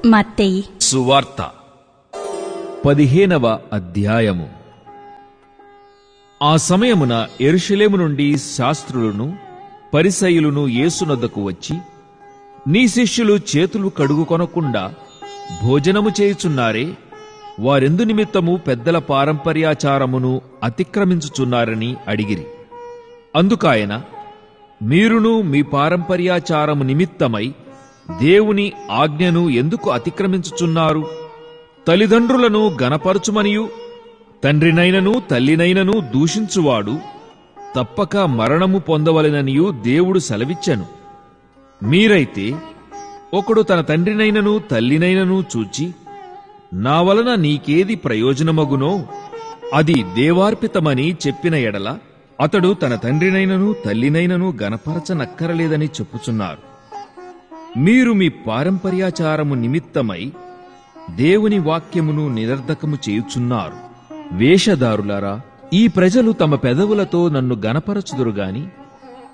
మత్తయి సువార్త 15వ అధ్యాయము. ఆ సమయమున యెరూషలేము నుండి శాస్త్రులను పరిసయ్యులను యేసునొద్దకు వచ్చి, నీ శిష్యులు చేతులు కడుగుకొనకుండా భోజనము చేయుచున్నారే, వారెందు నిమిత్తము పెద్దల పారంపర్యాచారమును అతిక్రమించుచున్నారని అడిగిరి. అందుకాయన, మీరును మీ పారంపర్యాచారము నిమిత్తమై దేవుని ఆజ్ఞను ఎందుకు అతిక్రమించుచున్నారు? తల్లిదండ్రులను గనపరచుమనియు తండ్రినైనను తల్లినైనను దూషించువాడు తప్పక మరణము పొందవలెననియు దేవుడు సెలవిచ్చెను. మీరైతే ఒకడు తన తండ్రినైనను తల్లినైనను చూచి, నా వలన నీకేది ప్రయోజనమగునో అది దేవార్పితమని చెప్పిన ఎడల అతడు తన తండ్రినైనను తల్లినైనను గనపరచనక్కరలేదని చెప్పుచున్నారు. మీరు మీ పారంపర్యాచారము నిమిత్తమై దేవుని వాక్యమును నిరర్ధకము చేయుచున్నారు. వేషధారులారా, ఈ ప్రజలు తమ పెదవులతో నన్ను గనపరచుదురుగాని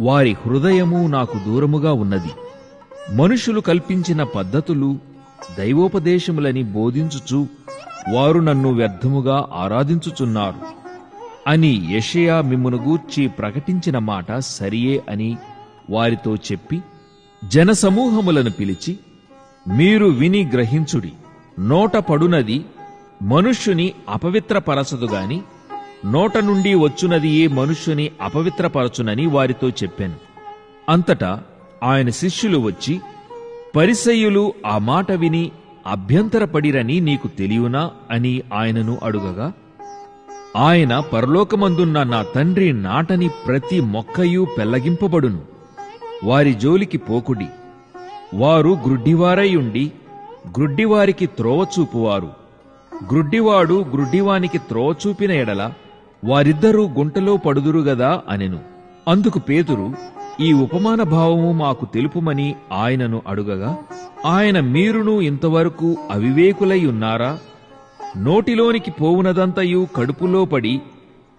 వారి హృదయము నాకు దూరముగా ఉన్నది. మనుషులు కల్పించిన పద్ధతులు దైవోపదేశములని బోధించుచు వారు నన్ను వ్యర్థముగా ఆరాధించుచున్నారు అని యెషయా మిమ్మును గూర్చి ప్రకటించిన మాట సరియే అని వారితో చెప్పి, జనసమూహములను పిలిచి, మీరు విని గ్రహించుడి. నోట పడునది మనుష్యుని అపవిత్రపరచదుగాని నోట నుండి వచ్చునది ఏ మనుష్యుని అపవిత్రపరచునని వారితో చెప్పాను. అంతటా ఆయన శిష్యులు వచ్చి, పరిసయ్యులు ఆ మాట విని అభ్యంతరపడిరని నీకు తెలియనా అని ఆయనను అడుగగా, ఆయన, పరలోకమందున్న నా తండ్రి నాటని ప్రతి మొక్కయు పెళ్లగింపబడును. వారి జోలికి పోకుడి. వారు గ్రుడ్డివారై ఉండి గ్రుడ్డివారికి త్రోవ చూపువారు. గ్రుడ్డివాడు గ్రుడ్డివానికి త్రోవ చూపిన ఎడల వారిద్దరూ గుంటలో పడుదురుగదా అనెను. అందుకు పేతురు, ఈ ఉపమాన భావము మాకు తెలుపుమని ఆయనను అడుగగా, ఆయన, మీరును ఇంతవరకు అవివేకులై ఉన్నారా? నోటిలోనికి పోవునదంతయు కడుపులో పడి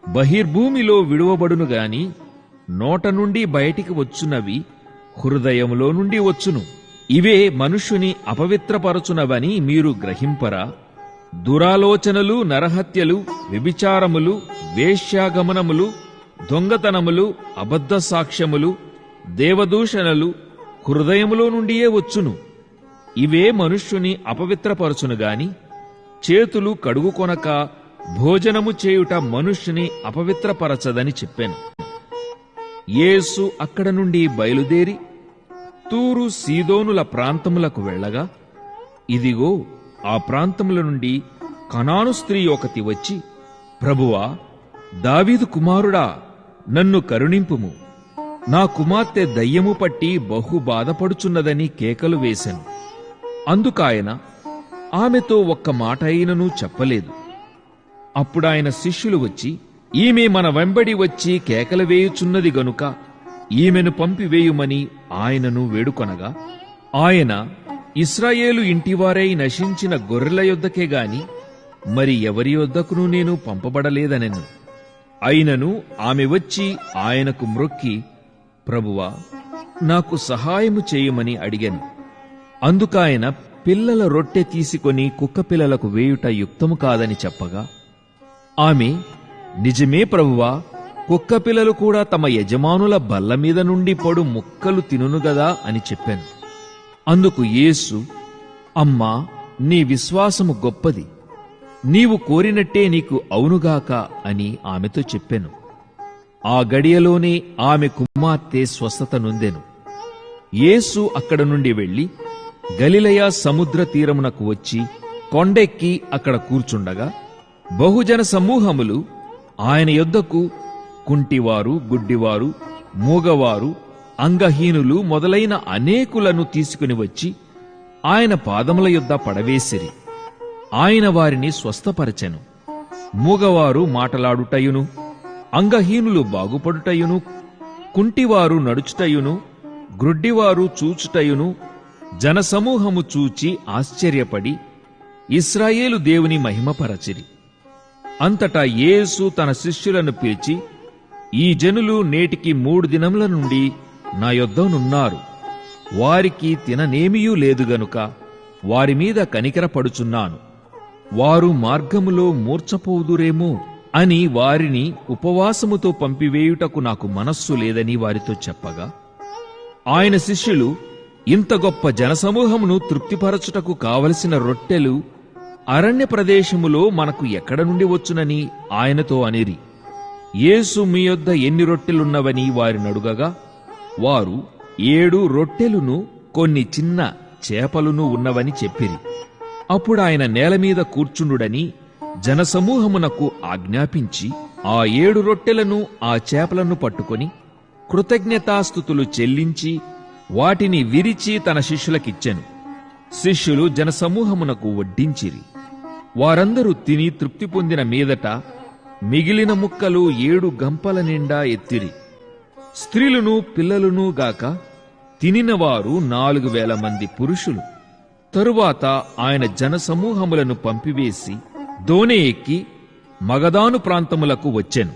బహిర్భూమిలో విడువబడును గాని నోట నుండి బయటికి వచ్చునవి హృదయములో నుండి వచ్చును. ఇవే మనుష్యుని అపవిత్రపరచునవని మీరు గ్రహింపరా? దురాలోచనలు, నరహత్యలు, వ్యభిచారములు, వేశ్యాగమనములు, దొంగతనములు, అబద్ధ సాక్ష్యములు, దేవదూషణలు హృదయములో నుండియే వచ్చును. ఇవే మనుష్యుని అపవిత్రపరచును గాని చేతులు కడుగుకొనక భోజనము చేయుట మనుష్యుని అపవిత్రపరచదని చెప్పాను. యేసు అక్కడ నుండి బయలుదేరి తూరు సీదోనుల ప్రాంతములకు వెళ్ళగా, ఇదిగో ఆ ప్రాంతముల నుండి కనాను స్త్రీ ఒకతి వచ్చి, ప్రభువా, దావీదు కుమారుడా, నన్ను కరుణింపుము, నా కుమార్తె దయ్యము పట్టి బహు బాధపడుచున్నదని కేకలు వేశాను. అందుకాయన ఆమెతో ఒక్క మాట అయినను చెప్పలేదు. అప్పుడాయన శిష్యులు వచ్చి, ఈమె మన వెంబడి వచ్చి కేకలు వేయుచున్నది గనుక ఈమెను పంపివేయుమని ఆయనను వేడుకొనగా, ఆయన, ఇశ్రాయేలు ఇంటివారై నశించిన గొర్రెల యొద్దకే గాని మరి ఎవరి యొద్దకును నేను పంపబడలేదనెను. అయినను ఆమె వచ్చి ఆయనకు మ్రొక్కి, ప్రభువా, నాకు సహాయము చేయమని అడిగాను. అందుకాయన పిల్లల రొట్టె తీసుకొని కుక్కపిల్లలకు వేయుట యుక్తము కాదని చెప్పగా, ఆమె, నిజమే ప్రభువా, కుక్కపిల్లలు కూడా తమ యజమానుల బల్ల మీద నుండి పొడు ముక్కలు తినునుగదా అని చెప్పాను. అందుకు యేసు, అమ్మా, నీ విశ్వాసము గొప్పది, నీవు కోరినట్టే నీకు అవునుగాక అని ఆమెతో చెప్పాను. ఆ గడియలోనే ఆమె కుమార్తె స్వస్థత నొందెను. యేసు అక్కడ నుండి వెళ్లి గలిలయ సముద్ర తీరమునకు వచ్చి కొండెక్కి అక్కడ కూర్చుండగా, బహుజన సమూహములు ఆయన యొద్దకు కుంటివారు, గుడ్డివారు, మూగవారు, అంగహీనులు మొదలైన అనేకులను తీసుకుని వచ్చి ఆయన పాదముల యొద్ద పడవేసిరి. ఆయన వారిని స్వస్థపరచెను. మూగవారు మాటలాడుటయును, అంగహీనులు బాగుపడుటయును, కుంటివారు నడుచుటయును, గ్రుడ్డివారు చూచుటయును జనసమూహము చూచి ఆశ్చర్యపడి ఇశ్రాయేలు దేవుని మహిమపరచిరి. అంతటా యేసు తన శిష్యులను పిలిచి, ఈ జనులు నేటికి 3 దినముల నుండి నా యొద్దనున్నారు. వారికి తిననేమియూ లేదు గనుక వారి మీద కనికరపడుచున్నాను. వారు మార్గములో మూర్ఛపోదురేమో అని వారిని ఉపవాసముతో పంపివేయుటకు నాకు మనస్సు లేదని వారితో చెప్పగా, ఆయన శిష్యులు, ఇంత గొప్ప జనసమూహమును తృప్తిపరచుటకు కావలసిన రొట్టెలు అరణ్య ప్రదేశములో మనకు ఎక్కడ నుండి వచ్చునని ఆయనతో అనిరి. యేసు మీ యొద్ద ఎన్ని రొట్టెలున్నవని వారినడుగగా, వారు 7 రొట్టెలును కొన్ని చిన్న చేపలును ఉన్నవని చెప్పిరి. అప్పుడాయన నేలమీద కూర్చుండుడని జనసమూహమునకు ఆజ్ఞాపించి ఆ 7 రొట్టెలను ఆ చేపలను పట్టుకొని కృతజ్ఞతాస్తుతులు చెల్లించి వాటిని విరిచి తన శిష్యులకిచ్చెను. శిష్యులు జనసమూహమునకు వడ్డించిరి. వారందరూ తిని తృప్తి పొందిన మీదట మిగిలిన ముక్కలు 7 గంపల నిండా ఎత్తిరి. స్త్రీలును పిల్లలును గాక తినినవారు 4,000 మంది పురుషులు. తరువాత ఆయన జనసమూహములను పంపివేసి దోణి ఎక్కి మగదాను ప్రాంతములకు వచ్చెను.